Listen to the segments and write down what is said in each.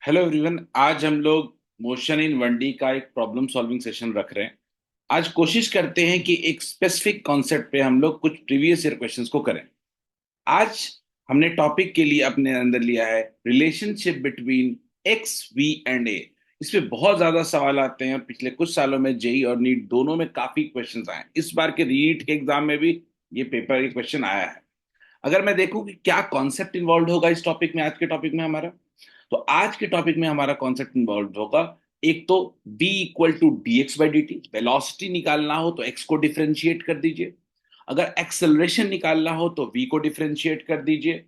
Hello everyone. आज हम लोग मोशन इन 1D का एक प्रॉब्लम सॉल्विंग सेशन रख रहे हैं। आज कोशिश करते हैं कि एक स्पेसिफिक कॉन्सेप्ट पे हम लोग कुछ प्रीवियस ईयर क्वेश्चंस को करें। आज हमने टॉपिक के लिए अपने अंदर लिया है relationship between X V and A. इस पे बहुत ज्यादा सवाल आते हैं और पिछले कुछ सालों में जेई और नीट दोनों में काफी क्वेश्चंस आए हैं। इस बार के नीट के एग्जाम में भी ये पेपर ये क्वेश्चन आया है। अगर मैं देखूं कि क्या कॉन्सेप्ट इन्वॉल्व होगा इस टॉपिक में, आज के टॉपिक में हमारा, तो आज के टॉपिक में हमारा कॉन्सेप्ट इन्वॉल्व होगा। एक तो v equal to D X by D T, velocity निकालना हो तो x को डिफरेंशिएट कर दीजिए। अगर एक्सेलरेशन निकालना हो तो v को डिफरेंशिएट कर दीजिए।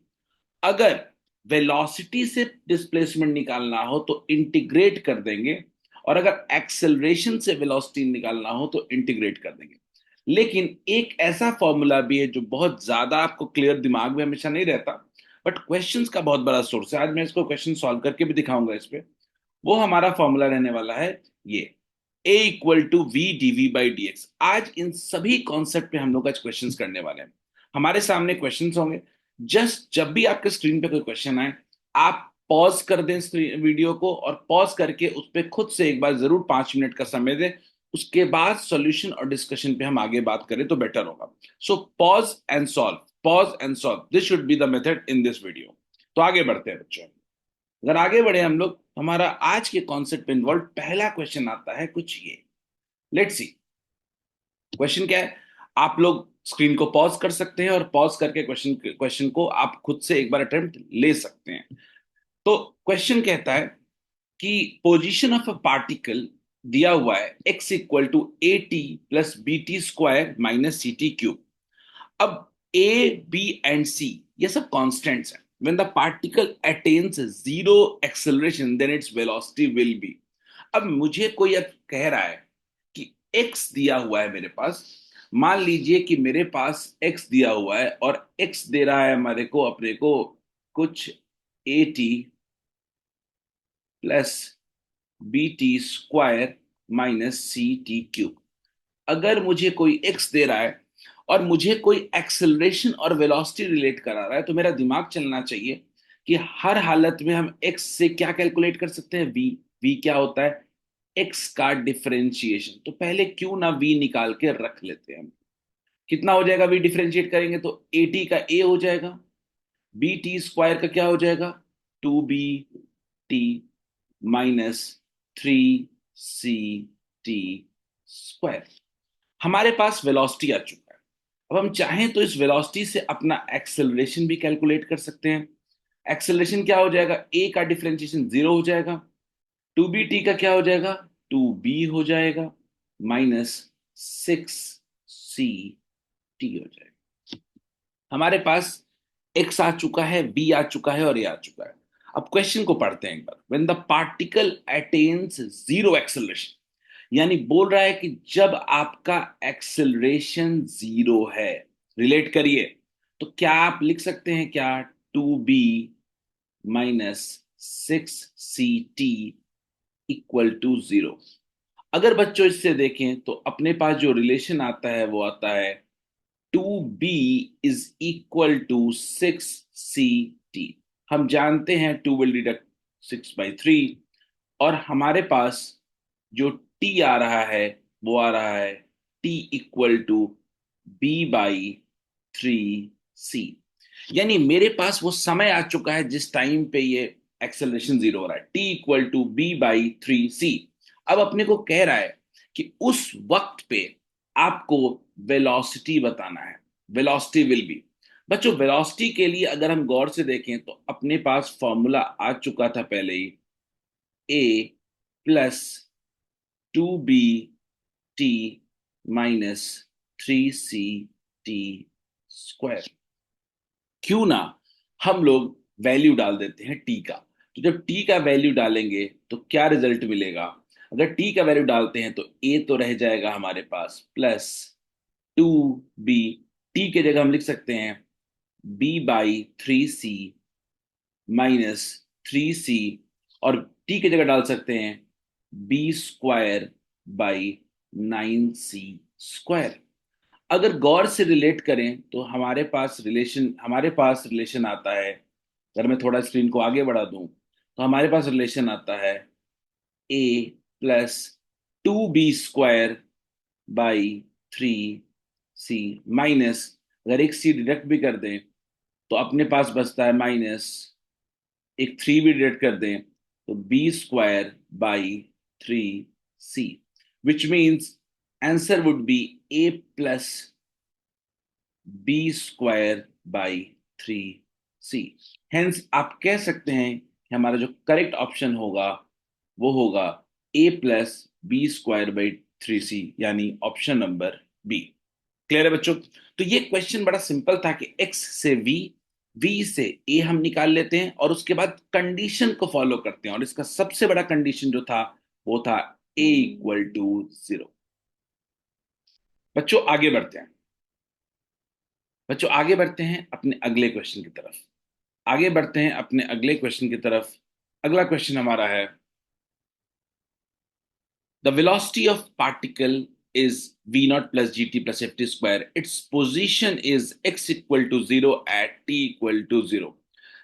अगर वेलोसिटी से डिस्प्लेसमेंट निकालना हो तो इंटीग्रेट कर देंगे। और अगर एक्सेलरेशन से वेलोसिटी निकालना हो तो इंटीग्रेट कर देंगे। लेकिन एक ऐसा फॉर्मूला भी है जो बहुत ज्यादा आपको क्लियर दिमाग में हमेशा नहीं रहता, बट क्वेश्चंस का बहुत बड़ा सोर्स है। आज मैं इसको क्वेश्चन सॉल्व करके भी दिखाऊंगा इस पे। वो हमारा फॉर्मूला रहने वाला है ये a equal to V D V by D X. आज इन सभी कॉन्सेप्ट पे हम लोग आज क्वेश्चंस करने वाले हैं। हमारे सामने क्वेश्चंस होंगे। जस्ट जब भी आपके स्क्रीन पे कोई क्वेश्चन आए, आप पॉज कर दें वीडियो को, और पॉज करके उस पर खुद से एक बार जरूर 5 मिनट का समय दें। उसके बाद सॉल्यूशन और डिस्कशन पे हम आगे बात करें तो बेटर होगा। So pause and solve, pause and solve, this should be the method in this video. तो आगे बढ़ते हैं बच्चों। अगर आगे बढ़े हम लोग, हमारा आज के कॉन्सेप्ट पे इन्वॉल्व पहला क्वेश्चन आता है कुछ ये। लेट्स सी क्वेश्चन क्या है। आप लोग स्क्रीन को पॉज कर सकते हैं और पॉज करके क्वेश्चन क्वेश्चन को आप खुद से एक बार अटेम्प्ट ले सकते हैं। तो क्वेश्चन कहता है कि पोजीशन ऑफ अ पार्टिकल दिया हुआ है x equal to A T plus B T square minus C T cube. अब ए बी एंड सी ये सब कॉन्स्टेंट्स हैं। When the particle attains zero acceleration then its velocity will be. अब मुझे कोई अब कह रहा है कि x दिया हुआ है मेरे पास। मान लीजिए कि मेरे पास x दिया हुआ है और x दे रहा है हमारे को, अपने को, कुछ A T plus B T square minus C T cube. अगर मुझे कोई x दे रहा है और मुझे कोई एक्सेलरेशन और वेलोसिटी रिलेट करा रहा है, तो मेरा दिमाग चलना चाहिए कि हर हालत में हम x से क्या कैलकुलेट कर सकते हैं, v। v क्या होता है, x का डिफरेंशिएशन। तो पहले क्यों ना v निकाल के रख लेते हैं हम। कितना हो जाएगा v डिफरेंशिएट करेंगे तो ए टी का a हो जाएगा, बी टी स्क्वायर का क्या हो जाएगा, 2bt माइनस 3ct स्क्वायर। हमारे पास वेलोसिटी आ चुका है। अब हम चाहें तो इस वेलोसिटी से अपना एक्सेलरेशन भी कैलकुलेट कर सकते हैं। एक्सेलरेशन क्या हो जाएगा, ए का डिफरेंशिएशन 0 हो जाएगा, 2bt का क्या हो जाएगा, 2b हो जाएगा, माइनस 6ct हो जाएगा। हमारे पास x आ चुका है, b आ चुका है और a आ चुका है। अब क्वेश्चन को पढ़ते हैं एक बार। When the particle attains zero acceleration, यानी बोल रहा है कि जब आपका एक्सेलरेशन 0 है, रिलेट करिए, तो क्या आप लिख सकते हैं क्या, 2b minus 6ct equal to 0। अगर बच्चों इससे देखें तो अपने पास जो रिलेशन आता है वो आता है 2b is equal to 6ct। हम जानते हैं 2 विल डिडक्ट 6/3, और हमारे पास जो t आ रहा है वो आ रहा है t इक्वल टू b/3c। यानी मेरे पास वो समय आ चुका है जिस टाइम पे ये एक्सेलरेशन 0 हो रहा है, t इक्वल टू b/3c। अब अपने को कह रहा है कि उस वक्त पे आपको वेलोसिटी बताना है, वेलोसिटी विल बी। बच्चों वेलोसिटी के लिए अगर हम गौर से देखें तो अपने पास फॉर्मूला आ चुका था पहले ही, a plus 2bt minus 3ct square. क्यों ना हम लोग वैल्यू डाल देते हैं टी का। तो जब टी का वैल्यू डालेंगे तो क्या रिजल्ट मिलेगा, अगर टी का वैल्यू डालते हैं तो ए तो रह जाएगा हमारे पास प्लस 2b, टी के जगह हम लिख सकते हैं b/3c माइनस 3c, और टी की जगह डाल सकते हैं b² बाई 9c²। अगर गौर से रिलेट करें तो हमारे पास रिलेशन आता है। अगर मैं थोड़ा स्क्रीन को आगे बढ़ा दूं तो हमारे पास रिलेशन आता है ए plus 2b² by 3c minus, अगर एक सी डिडक्ट भी कर दें तो अपने पास बचता है माइनस, एक 3 भी डिडक्ट कर दें तो b² by 3c, which means answer would be a plus b² by 3c। Hence आप कह सकते हैं कि हमारा जो करेक्ट ऑप्शन होगा वो होगा a plus b² by 3c, यानी ऑप्शन नंबर बी। क्लियर है बच्चों? तो ये क्वेश्चन बड़ा सिंपल था कि x से v से a हम निकाल लेते हैं और उसके बाद कंडीशन को फॉलो करते हैं, और इसका सबसे बड़ा कंडीशन जो था वो था a = 0। बच्चों आगे बढ़ते हैं, बच्चों आगे बढ़ते हैं अपने अगले क्वेश्चन की तरफ। आगे बढ़ते हैं अपने अगले क्वेश्चन की तरफ। अगला क्वेश्चन हमारा है, the velocity of particle is v0 plus gt plus ft square. Its position is x = 0 at t = 0.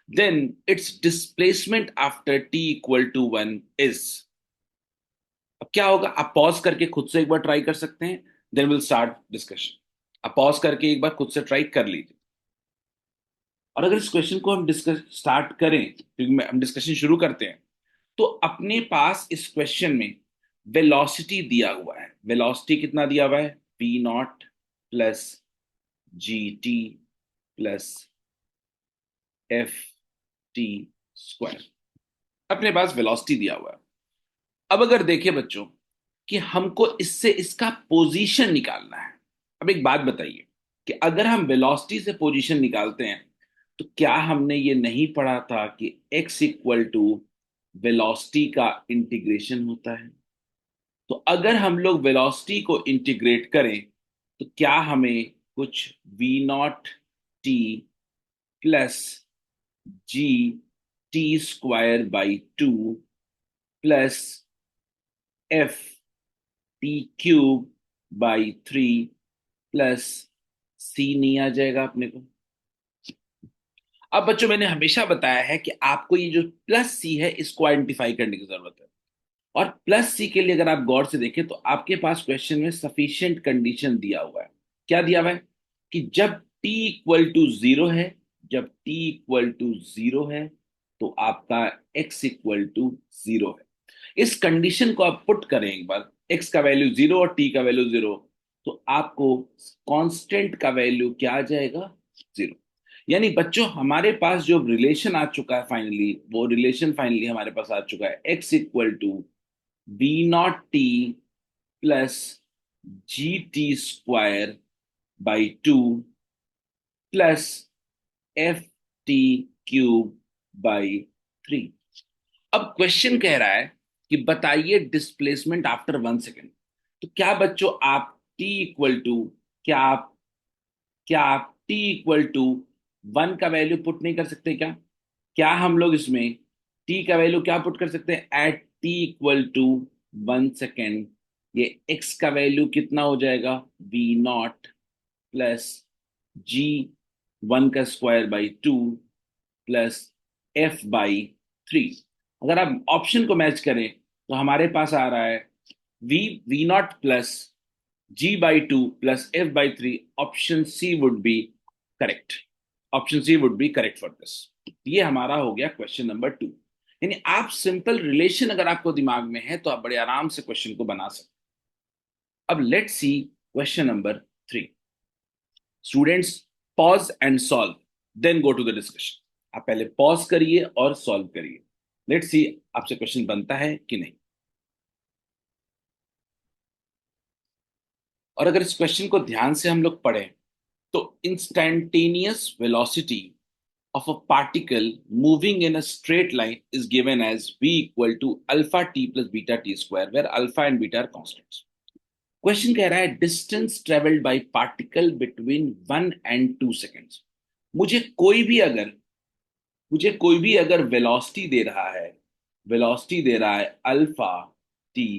Then its displacement after t = 1 is। अब क्या होगा, आप पॉज करके खुद से एक बार ट्राई कर सकते हैं, देन विल स्टार्ट डिस्कशन। आप पॉज करके एक बार खुद से ट्राई कर लीजिए, और अगर इस क्वेश्चन को हम डिस्कस स्टार्ट करें, क्योंकि हम डिस्कशन शुरू करते हैं, तो अपने पास इस क्वेश्चन में वेलोसिटी दिया हुआ है। वेलोसिटी कितना दिया हुआ है? v0 plus gt plus ft², अपने पास वेलोसिटी दिया हुआ है। अब अगर देखिए बच्चों कि हमको इससे इसका पोजीशन निकालना है। अब एक बात बताइए कि अगर हम वेलोसिटी से पोजीशन निकालते हैं तो क्या हमने ये नहीं पढ़ा था कि x = वेलोसिटी का इंटीग्रेशन होता है? तो अगर हम लोग वेलोसिटी को इंटीग्रेट करें तो क्या हमें कुछ v0t plus gt² by 2 plus ft³ by 3 plus c नहीं आ जाएगा अपने को? अब बच्चों मैंने हमेशा बताया है कि आपको ये जो प्लस सी है इसको आइडेंटिफाई करने की जरूरत है, और प्लस सी के लिए अगर आप गौर से देखें तो आपके पास क्वेश्चन में सफिशिएंट कंडीशन दिया हुआ है। क्या दिया हुआ है? कि जब t = 0 है, जब t = 0 है तो आपका x = 0 है। इस कंडीशन को आप पुट करें एक बार, x का वैल्यू 0 और t का वैल्यू 0, तो आपको कांस्टेंट का वैल्यू क्या आ जाएगा? 0। यानी बच्चों हमारे पास जो रिलेशन आ चुका है फाइनली, वो रिलेशन फाइनली हमारे पास आ चुका है, x = v0t plus gt² by 2 plus ft³ by 3। अब क्वेश्चन कह रहा है कि बताइए डिस्प्लेसमेंट आफ्टर 1 सेकेंड। तो क्या बच्चों आप t इक्वल टू क्या आप t इक्वल टू 1 का वैल्यू पुट नहीं कर सकते क्या? क्या हम लोग इसमें t का वैल्यू क्या पुट कर सकते हैं? At t equal to 1 second ये x का वैल्यू कितना हो जाएगा? v0 plus g1² by 2 plus f/3। अगर आप ऑप्शन को मैच करें तो हमारे पास आ रहा है v0 plus g/2 plus f/3। Option C would be correct. Option C would be correct for this. ये हमारा हो गया क्वेश्चन नंबर 2। यानी आप सिंपल रिलेशन अगर आपको दिमाग में है तो आप बड़े आराम से क्वेश्चन को बना सकते हैं। अब let's see question number 3। Students pause and solve, then go to the discussion. आप पहले पॉज करिए और सॉल्व करिए। लेट्स सी आपसे क्वेश्चन बनता है कि नहीं। और अगर इस क्वेश्चन को ध्यान से हम लोग पढ़ें तो instantaneous velocity of a particle moving in a straight line is given as v equal to alpha t plus beta t square, where alpha and beta are constants. Question कह रहा है distance travelled by particle between 1 and 2 seconds. मुझे कोई भी अगर velocity दे रहा है, alpha T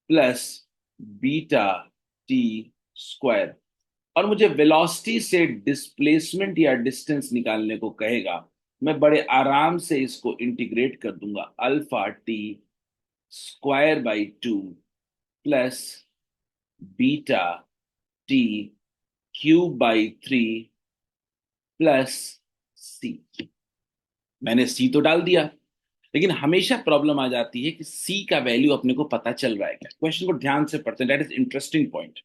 plus beta T square, और मुझे वेलोसिटी से डिस्प्लेसमेंट या डिस्टेंस निकालने को कहेगा, मैं बड़े आराम से इसको इंटीग्रेट कर दूंगा, alpha t square by 2 plus beta t cube by 3 plus c. मैंने सी तो डाल दिया, लेकिन हमेशा प्रॉब्लम आ जाती है कि सी का वैल्यू अपने को पता चल रहा है क्या। क्वेश्चन को ध्यान से पढ़ते हैं, दैट इज इंटरेस्टिंग पॉइंट।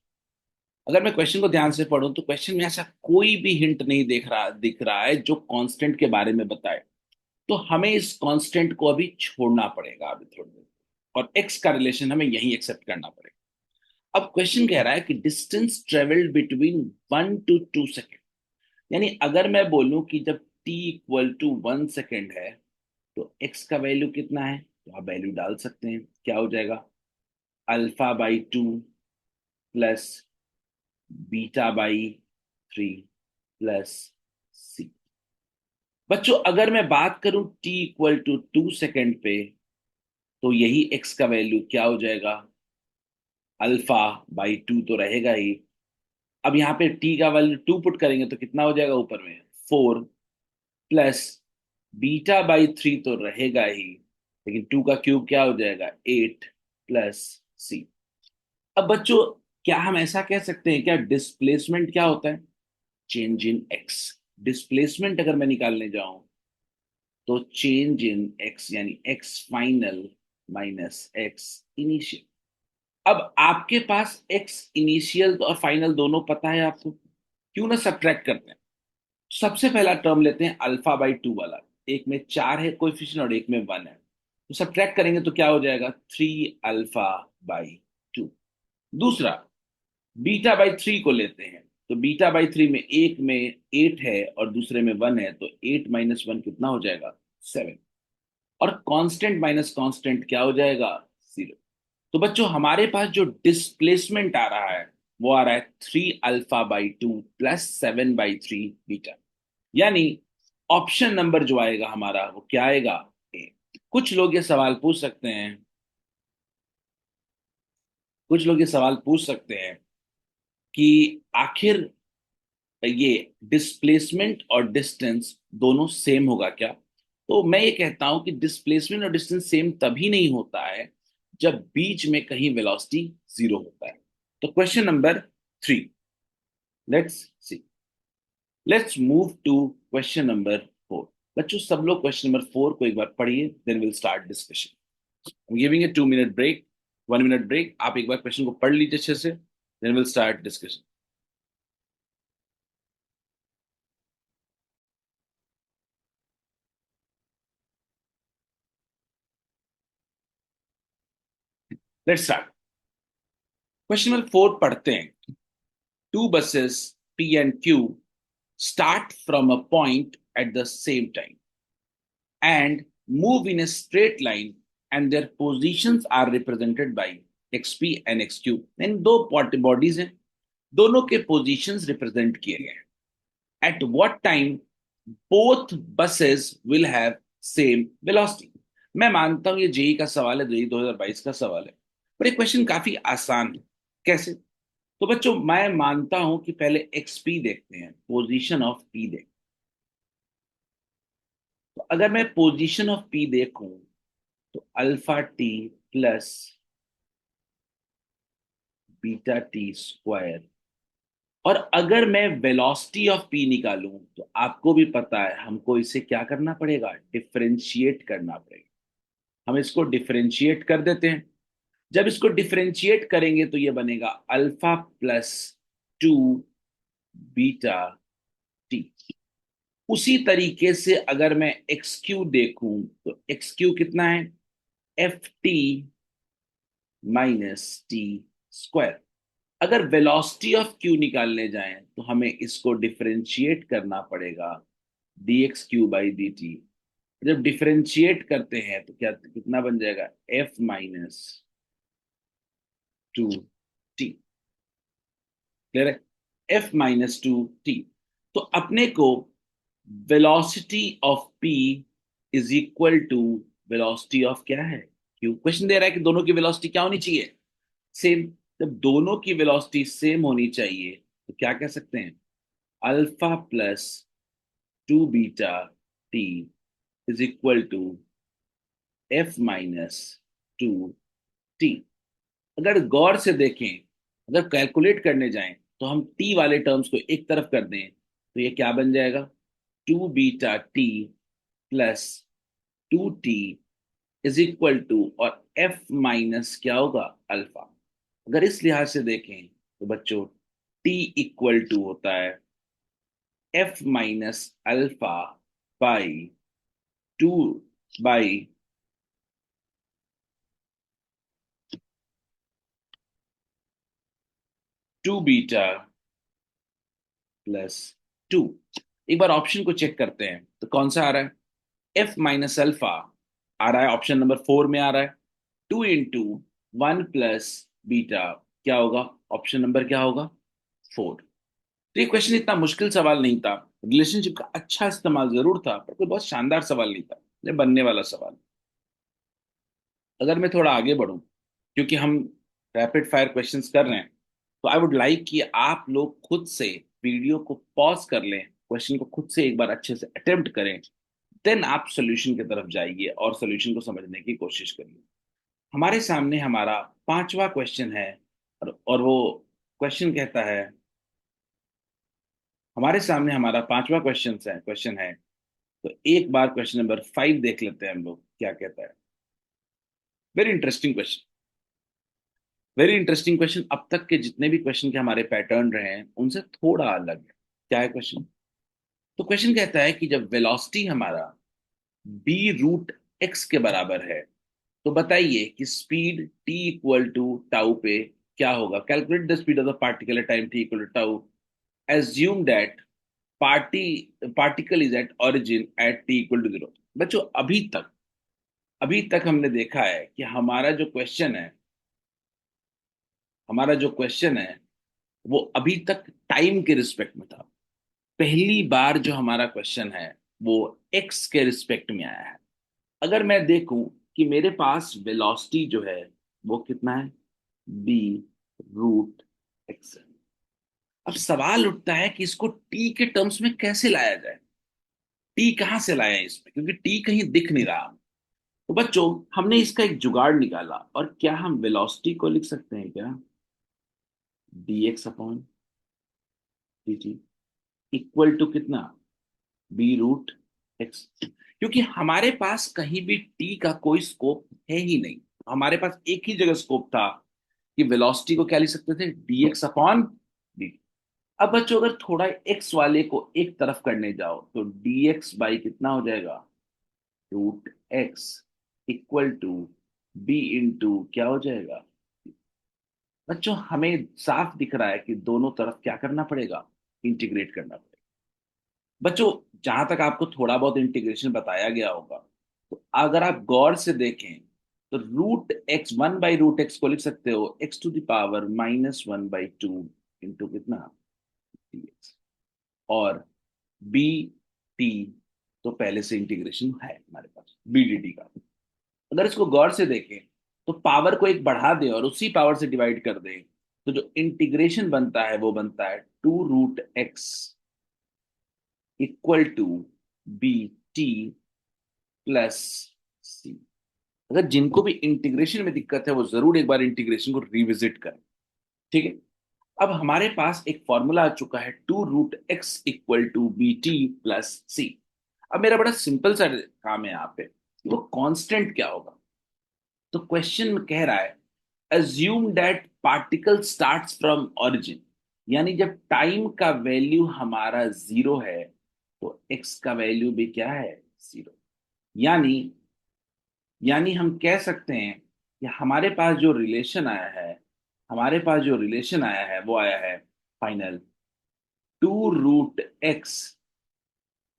अगर मैं क्वेश्चन को ध्यान से पढ़ूं तो क्वेश्चन में ऐसा कोई भी हिंट नहीं दिख रहा है जो कांस्टेंट के बारे में बताए। तो हमें इस कांस्टेंट को अभी छोड़ना पड़ेगा अभी थोड़ी देर, और एक्स का रिलेशन हमें यही एक्सेप्ट करना पड़ेगा। अब क्वेश्चन कह रहा है कि distance travelled between 1 to 2 second. यानी अगर मैं बोलूं कि जब t इक्वल टू 1 सेकेंड है तो x का वैल्यू कितना है, तो आप वैल्यू डाल सकते हैं। क्या हो जाएगा, alpha by 2 plus beta by 3 plus c. बच्चों अगर मैं बात करूं t इक्वल टू 2 सेकेंड पे, तो यही x का वैल्यू क्या हो जाएगा, अल्फा बाई 2 तो रहेगा ही। अब यहाँ पे t का वैल्यू 2 पुट करेंगे तो कितना हो जाएगा ऊपर में, 4 प्लस बीटा बाई 3 तो रहेगा ही, लेकिन 2 का क्यूब क्या हो जाएगा, 8 प्लस सी। अब बच्चों क्या हम ऐसा कह सकते हैं क्या, डिस्प्लेसमेंट क्या होता है, चेंज इन एक्स। डिस्प्लेसमेंट अगर मैं निकालने जाऊं तो चेंज इन एक्स, यानी x final minus x initial. अब आपके पास एक्स इनिशियल और फाइनल दोनों पता है आपको, क्यों ना सब्ट्रैक्ट करते हैं। सबसे पहला टर्म लेते हैं अल्फा बाई 2 वाला, एक में 4 है कोएफिशिएंट और एक में 1 है, तो सब्ट्रैक्ट करेंगे तो क्या हो जाएगा, 3 अल्फा बाई 2। दूसरा बीटा बाई 3 को लेते हैं, तो बीटा बाई 3 में एक में 8 है और दूसरे में 1 है, तो 8 - 1 कितना हो जाएगा, 7। और कांस्टेंट माइनस कांस्टेंट क्या हो जाएगा, 0। तो बच्चों हमारे पास जो डिस्प्लेसमेंट आ रहा है वो आ रहा है 3 अल्फा बाई 2 प्लस 7/3 बीटा। यानी ऑप्शन नंबर जो आएगा हमारा वो क्या आएगा, ए। कुछ लोग ये सवाल पूछ सकते हैं, कुछ लोग ये सवाल पूछ सकते हैं कि आखिर ये डिस्प्लेसमेंट और डिस्टेंस दोनों सेम होगा क्या। तो मैं ये कहता हूं कि डिस्प्लेसमेंट और डिस्टेंस सेम तभी नहीं होता है जब बीच में कहीं वेलोसिटी 0 होता है। तो question number 3, let's see, let's move to question number 4। बच्चों सब लोग क्वेश्चन नंबर 4 को एक बार पढ़िए, then will start discussion. Giving a 2 minute break, 1 minute break. आप एक बार क्वेश्चन को पढ़ लीजिए अच्छे से, then will start discussion. Let's start. Question number 4 पढ़ते हैं। Two buses P and Q start from a point at the same time and move in a straight line, and their positions are represented by XP and XQ। इन दो bodies हैं, दोनों के positions represent किए गए हैं। At what time both buses will have same velocity. मैं मानता हूं ये जेई का सवाल है, जेई 2022 का सवाल है, पर ये क्वेश्चन काफी आसान है। कैसे, तो बच्चों मैं मानता हूं कि पहले एक्सपी देखते हैं, पोजीशन ऑफ पी देखते हैं। तो अगर मैं पोजीशन ऑफ पी देखूं तो alpha T plus beta T square. और अगर मैं वेलोसिटी ऑफ पी निकालूं तो आपको भी पता है हमको इसे क्या करना पड़ेगा, डिफरेंशिएट करना पड़ेगा। हम इसको डिफरेंशिएट कर देते हैं। जब इसको डिफरेंशिएट करेंगे तो ये बनेगा अल्फा प्लस 2 बीटा टी। उसी तरीके से अगर मैं एक्स क्यू देखूं तो एक्स क्यू कितना है, F T minus T square. अगर वेलोसिटी ऑफ क्यू निकालने जाएं तो हमें इसको डिफरेंशिएट करना पड़ेगा, D x Q by D T. जब डिफरेंशिएट करते हैं तो क्या कितना बन जाएगा, F - 2 टी। क्लियर है, F - 2 टी। तो अपने को velocity of P is equal to velocity of क्या है, क्यू। क्वेश्चन दे रहा है कि दोनों की वेलोसिटी क्या होनी चाहिए, सेम। जब दोनों की वेलोसिटी सेम होनी चाहिए तो क्या कह सकते हैं, alpha plus 2 beta T is equal to F minus two T. अगर गौर से देखें, अगर कैलकुलेट करने जाएं तो हम टी वाले टर्म्स को एक तरफ कर दें तो ये क्या बन जाएगा, two beta T plus two T is equal to, और एफ माइनस क्या होगा, अल्फा। अगर इस लिहाज से देखें तो बच्चों टी इक्वल टू होता है F minus alpha by two by two beta plus two. एक बार ऑप्शन को चेक करते हैं तो कौन सा आ रहा है, एफ माइनस अल्फा आ रहा है, ऑप्शन नंबर 4 में आ रहा है। Two into one plus beta क्या होगा, ऑप्शन नंबर क्या होगा, 4। तो ये क्वेश्चन इतना मुश्किल सवाल नहीं था, रिलेशनशिप का अच्छा इस्तेमाल जरूर था, पर कोई बहुत शानदार सवाल नहीं था, ये बनने वाला सवाल। अगर मैं थोड़ा आगे बढ़ूं, क्योंकि हम रैपिड फायर क्वेश्चंस कर रहे हैं, तो आई वुड लाइक कि आप लोग खुद से वीडियो को पॉज कर लें, क्वेश्चन को खुद से एक बार अच्छे से अटेम्प्ट करें, देन आप सोल्यूशन की तरफ जाइए और सोल्यूशन को समझने की कोशिश करिए। हमारे सामने हमारा पांचवा क्वेश्चन है, और वो क्वेश्चन कहता है, हमारे सामने हमारा पांचवा क्वेश्चन है। तो एक बार क्वेश्चन नंबर 5 देख लेते हैं हम लोग क्या कहता है। Very interesting question, very interesting question. अब तक के जितने भी क्वेश्चन के हमारे पैटर्न रहे हैं उनसे थोड़ा अलग है। क्या है क्वेश्चन, तो क्वेश्चन कहता है कि जब वेलोसिटी हमारा बी रूट एक्स के बराबर है, तो बताइए कि speed T equal to tau पे क्या होगा। Calculate the speed of the particle at time T equal to tau, assume that party particle is at origin at T equal to zero. बच्चों अभी तक हमने देखा है कि हमारा जो क्वेश्चन है वो अभी तक टाइम के रिस्पेक्ट में था। पहली बार जो हमारा क्वेश्चन है वो एक्स के रिस्पेक्ट में आया है। अगर मैं देखूं कि मेरे पास वेलोसिटी जो है वो कितना है, बी रूट एक्स। अब सवाल उठता है कि इसको टी के टर्म्स में कैसे लाया जाए, टी कहां से लाया है इसमें, क्योंकि टी कहीं दिख नहीं रहा। तो बच्चों हमने इसका एक जुगाड़ निकाला, और क्या हम वेलोसिटी को लिख सकते हैं क्या, D X upon D T equal to कितना, बी रूट एक्स। क्योंकि हमारे पास कहीं भी टी का कोई स्कोप है ही नहीं, हमारे पास एक ही जगह स्कोप था कि वेलोसिटी को क्या लिख सकते थे, डी एक्स अपॉन डी। अब बच्चों अगर थोड़ा एक्स वाले को एक तरफ करने जाओ तो डी एक्स बाई कितना हो जाएगा, root X equal to B into क्या हो जाएगा। बच्चों हमें साफ दिख रहा है कि दोनों तरफ क्या करना पड़ेगा, इंटीग्रेट करना पड़ेगा। बच्चों जहां तक आपको थोड़ा बहुत इंटीग्रेशन बताया गया होगा, तो अगर आप गौर से देखें तो रूट एक्स, 1/√x को लिख सकते हो X to the power -1/2 into कितना, dx। और बी टी तो पहले से इंटीग्रेशन है हमारे पास बी डी टी का। अगर इसको गौर से देखें तो पावर को एक बढ़ा दे और उसी पावर से डिवाइड कर दे, तो जो इंटीग्रेशन बनता है वो बनता है 2√x equal to B t plus c. अगर जिनको भी इंटीग्रेशन में दिक्कत है वो जरूर एक बार इंटीग्रेशन को रिविजिट करें, ठीक है। अब हमारे पास एक फॉर्मूला आ चुका है 2√x equal to B t plus c. अब मेरा बड़ा सिंपल सा काम है यहाँ पे, वो कांस्टेंट क्या होगा। तो क्वेश्चन में कह रहा है assume that particle starts from origin, यानी जब टाइम का वैल्यू हमारा जीरो है तो एक्स का वैल्यू भी क्या है, जीरो। यानी यानी हम कह सकते हैं कि हमारे पास जो रिलेशन आया है वो आया है final 2√x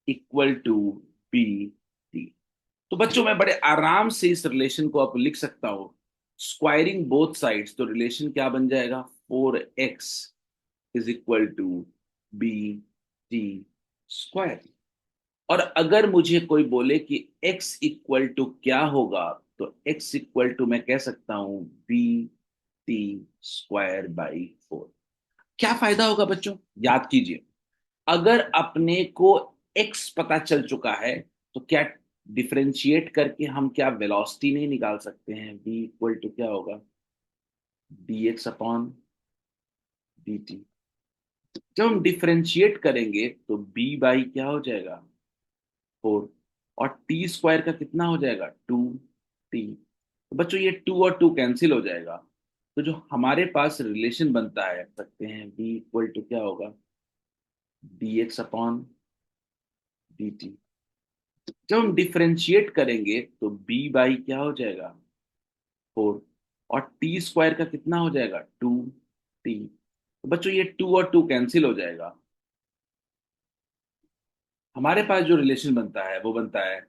equal to B T. तो बच्चों मैं बड़े आराम से इस रिलेशन को आप लिख सकता हूं, स्क्वायरिंग बोथ साइड्स, तो रिलेशन क्या बन जाएगा, 4x is equal to B T square. और अगर मुझे कोई बोले कि x इक्वल टू क्या होगा, तो x इक्वल टू मैं कह सकता हूं बी टी स्क्वायर बाई 4। क्या फायदा होगा बच्चों, याद कीजिए, अगर अपने को x पता चल चुका है तो क्या डिफरेंशिएट करके हम क्या वेलोसिटी नहीं निकाल सकते हैं? v इक्वल टू क्या होगा? dx upon dt। जब हम डिफरेंशिएट करेंगे तो b बाई क्या हो जाएगा? 4। और टी स्क्वायर का कितना हो जाएगा? 2t। तो बच्चों ये 2 और 2 कैंसिल हो जाएगा। तो जो हमारे पास रिलेशन बनता है सकते हैं v इक्वल टू क्या होगा? dx upon dt। जब हम डिफरेंशिएट करेंगे तो b बाई क्या हो जाएगा? 4। और टी स्क्वायर का कितना हो जाएगा? 2t। तो बच्चों ये 2 और 2 कैंसिल हो जाएगा। हमारे पास जो रिलेशन बनता है वो बनता है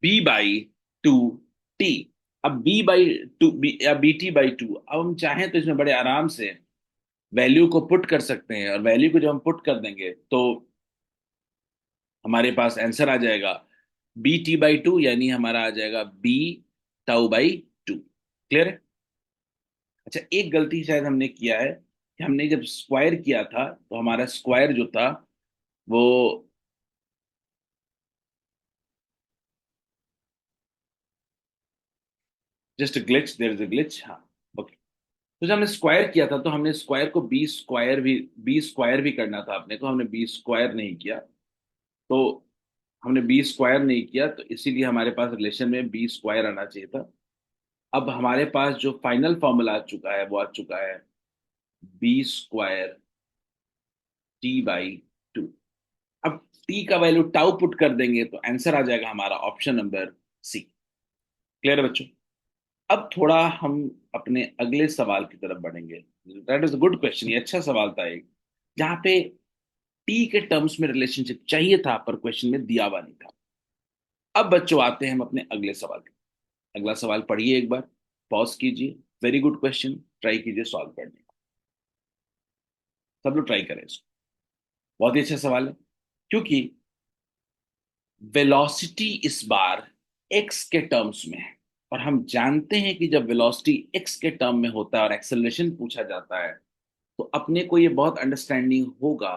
b बाई 2t। अब b बाई 2 या bt बाई 2, अब हम चाहें तो इसमें बड़े आराम से वैल्यू को पुट कर सकते हैं, और वैल्यू को जब हम पुट कर देंगे तो हमारे पास आंसर आ जाएगा bt बाई 2, यानी हमारा आ जाएगा b टाउ बाई 2। क्लियर है? अच्छा, एक गलती शायद हमने किया है कि हमने जब स्क्वायर किया था तो हमारा स्क्वायर जो था वो just glitch, there is a glitch. हाँ, ओके। तो जब हमने स्क्वायर किया था तो हमने स्क्वायर को बी स्क्वायर भी करना था अपने को, हमने बी स्क्वायर नहीं किया। तो हमने बी स्क्वायर नहीं किया तो इसीलिए हमारे पास रिलेशन में बी स्क्वायर आना चाहिए था। अब हमारे पास जो फाइनल फॉर्मूला आ चुका है वो आ चुका है b² t/2। अब t का वैल्यू टाउ पुट कर देंगे तो आंसर आ जाएगा हमारा ऑप्शन नंबर सी। क्लियर है बच्चों? अब थोड़ा हम अपने अगले सवाल की तरफ बढ़ेंगे। That is a good question, ये अच्छा सवाल था एक, जहाँ पे टी के टर्म्स में रिलेशनशिप चाहिए था पर क्वेश्चन में दिया हुआ नहीं था। अब बच्चों आते हैं हम अपने अगले सवाल पे। अगला सवाल पढ़िए एक बार, पॉज कीजिए। वेरी गुड क्वेश्चन, ट्राई कीजिए सॉल्व करने का। सब लोग ट्राई करें इसको। बहुत ही अच्छा सवाल है, क्योंकि वेलोसिटी इस बार एक्स के टर्म्स में है। और हम जानते हैं कि जब वेलोसिटी एक्स के टर्म में होता है और एक्सेलरेशन पूछा जाता है तो अपने को ये बहुत अंडरस्टैंडिंग होगा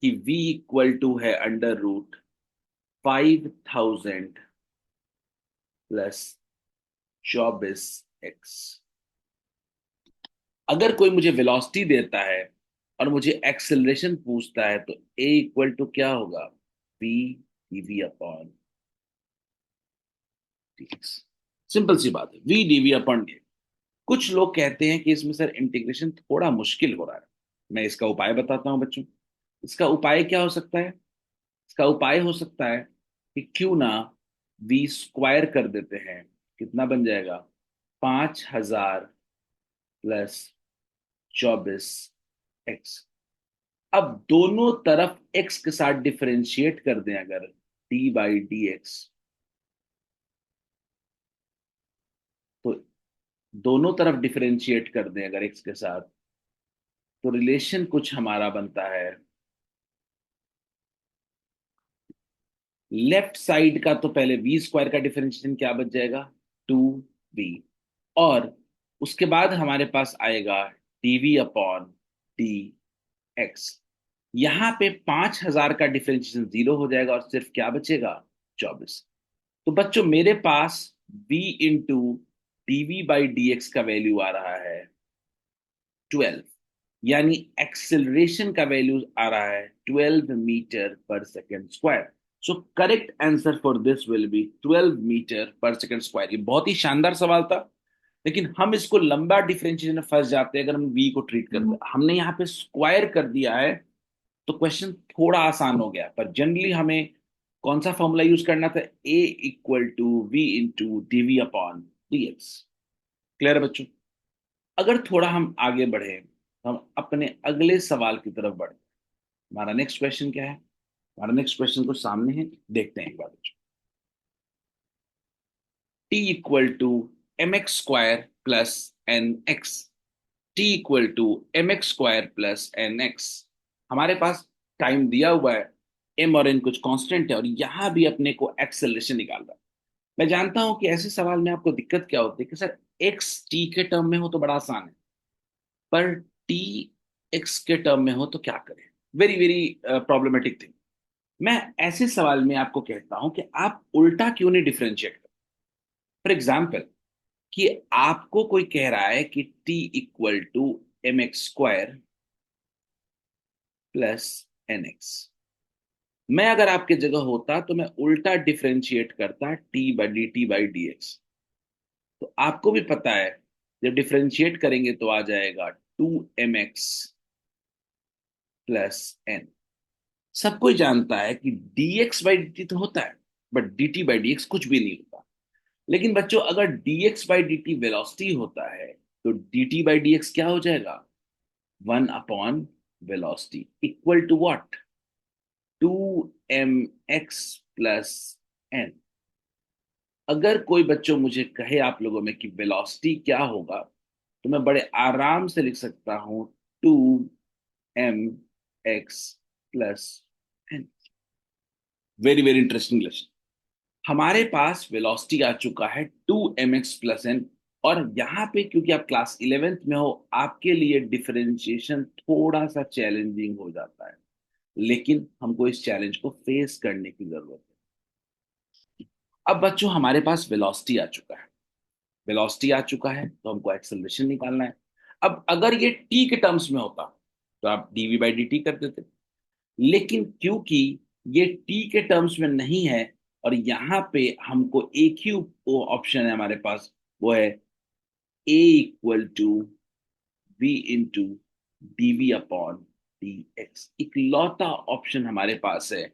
कि v इक्वल टू है √5000 प्लस 24x। अगर कोई मुझे वेलोसिटी देता है और मुझे एक्सेलरेशन पूछता है तो a इक्वल टू क्या होगा? v dv upon dx। Simple सी बात है, v dv अपॉन dx। कुछ लोग कहते हैं कि इसमें सर इंटीग्रेशन थोड़ा मुश्किल हो रहा है। मैं इसका उपाय बताता हूं बच्चों। इसका उपाय क्या हो सकता है? इसका उपाय हो सकता है कि क्यों ना v स्क्वायर कर देते हैं। कितना बन जाएगा? 5000 प्लस 24x। अब दोनों तरफ x के साथ डिफरेंशिएट कर दें अगर, d/dx, तो दोनों तरफ डिफरेंशिएट कर दें अगर x के साथ, तो रिलेशन कुछ हमारा बनता है। लेफ्ट साइड का तो पहले वी स्क्वायर का डिफरेंशिएशन क्या बच जाएगा? 2v। और उसके बाद हमारे पास आएगा dv अपॉन dx। यहाँ पे 5000 का डिफरेंशिएशन 0 हो जाएगा और सिर्फ क्या बचेगा? 24। तो बच्चों मेरे पास v इंटू dv/dx का वैल्यू आ रहा है 12, यानी एक्सेलरेशन का वैल्यू आ रहा है 12 metre per second square. So correct answer for this will be 12 metre per second square. ये बहुत ही शानदार सवाल था, लेकिन हम इसको लंबा डिफरेंशिएशन में फंस जाते हैं अगर हम v को ट्रीट करते हैं। हमने यहाँ पे स्क्वायर कर दिया है तो क्वेश्चन थोड़ा आसान हो गया, पर जनरली हमें कौन सा फॉर्मूला यूज करना था? a equal to v into dv upon dx। Clear है बच्चों? अगर थोड़ा हम आगे बढ़े, हम अपने अगले सवाल की तरफ बढ़े। हमारा नेक्स्ट क्वेश्चन क्या है? हमारा नेक्स्ट क्वेश्चन को सामने है, देखते हैं एक बार बच्चों। t equal to mx² plus nx। t equal to mx² plus nx। हमारे पास टाइम दिया हुआ है, m और n कुछ कांस्टेंट है, और यहां भी अपने को एक्सेलरेशन निकालना है। मैं जानता हूं कि ऐसे सवाल में आपको दिक्कत क्या होती है कि सर x t के टर्म में हो तो बड़ा आसान है, पर t x के टर्म में हो तो क्या करें? Very very problematic thing. मैं ऐसे सवाल में आपको कहता हूं कि आप उल्टा क्यों नहीं डिफरेंशिएट करते। फॉर एग्जाम्पल, कि आपको कोई कह रहा है कि t equal to mx² plus nx। मैं अगर आपके जगह होता तो मैं उल्टा डिफरेंशिएट करता t/dt/dx। तो आपको भी पता है, जब डिफरेंशिएट करेंगे तो आ जाएगा 2mx प्लस n। सब कोई जानता है कि dx/dt तो होता है, बट dt/dx कुछ भी नहीं होता। लेकिन बच्चों, अगर dx/dt वेलोसिटी होता है तो dt/dx क्या हो जाएगा? Velocity equal to what? 2mx plus n। अगर कोई बच्चों मुझे कहे आप लोगों में कि वेलोसिटी क्या होगा, तो मैं बड़े आराम से लिख सकता हूं 2mx plus n। Very very interesting lesson. हमारे पास वेलोसिटी आ चुका है 2mx प्लस n। और यहाँ पे क्योंकि आप क्लास 11th में हो, आपके लिए डिफरेंशिएशन थोड़ा सा चैलेंजिंग हो जाता है, लेकिन हमको इस चैलेंज को फेस करने की जरूरत है। अब बच्चों, हमारे पास वेलोसिटी आ चुका है। वेलोसिटी आ चुका है तो हमको एक्सेलरेशन निकालना है। अब अगर ये टी के टर्म्स में होता तो आप dv/dt कर देते। लेकिन क्योंकि ये टी के टर्म्स में नहीं है, और यहाँ पे हमको एक ही ऑप्शन है हमारे पास, वो है a equal to v into dv/dx। इकलौता ऑप्शन हमारे पास है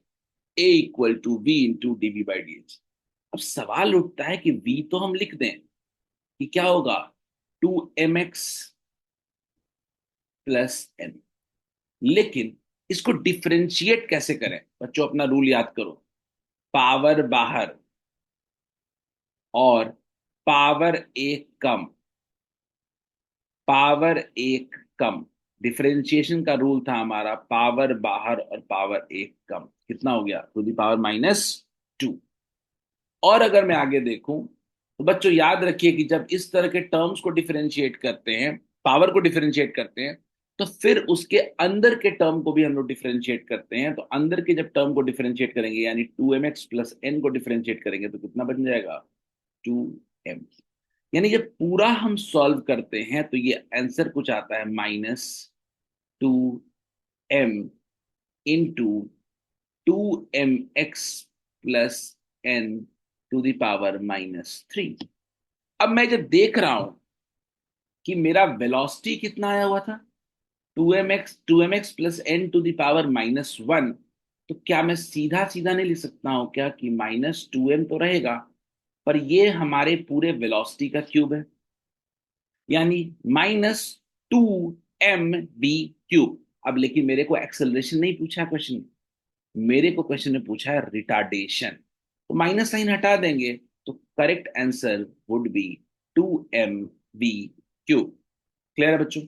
a equal to v into dv/dx। अब सवाल उठता है कि v तो हम लिख दें कि क्या होगा? 2mx plus n। लेकिन इसको डिफरेंशिएट कैसे करें बच्चों? अपना रूल याद करो। पावर बाहर और पावर एक कम, पावर एक कम। डिफरेंशिएशन का रूल था हमारा पावर बाहर और पावर एक कम। कितना हो गया? To the power -2। और अगर मैं आगे देखूं तो बच्चों याद रखिए कि जब इस तरह के टर्म्स को डिफरेंशिएट करते हैं, पावर को डिफरेंशिएट करते हैं, तो फिर उसके अंदर के टर्म को भी हम लोग डिफरेंशिएट करते हैं। तो अंदर के जब टर्म को डिफरेंशिएट करेंगे, यानी 2mx प्लस n को डिफरेंशिएट करेंगे, तो कितना बन जाएगा? 2m। यानी जब पूरा हम सॉल्व करते हैं तो ये आंसर कुछ आता है -2m into 2mx plus n to the power -3। अब मैं जब देख रहा हूं कि मेरा वेलोसिटी कितना आया हुआ था, 2mx plus n to the power -1, तो क्या मैं सीधा सीधा नहीं लिख सकता हूं क्या कि -2m तो रहेगा, पर ये हमारे पूरे वेलोसिटी का क्यूब है, यानी -2mv क्यूब। अब लेकिन मेरे को एक्सेलरेशन नहीं पूछा क्वेश्चन, मेरे को क्वेश्चन ने पूछा है रिटार्डेशन। तो माइनस साइन हटा देंगे, तो correct answer would be 2mv cube. Clear है बच्चों?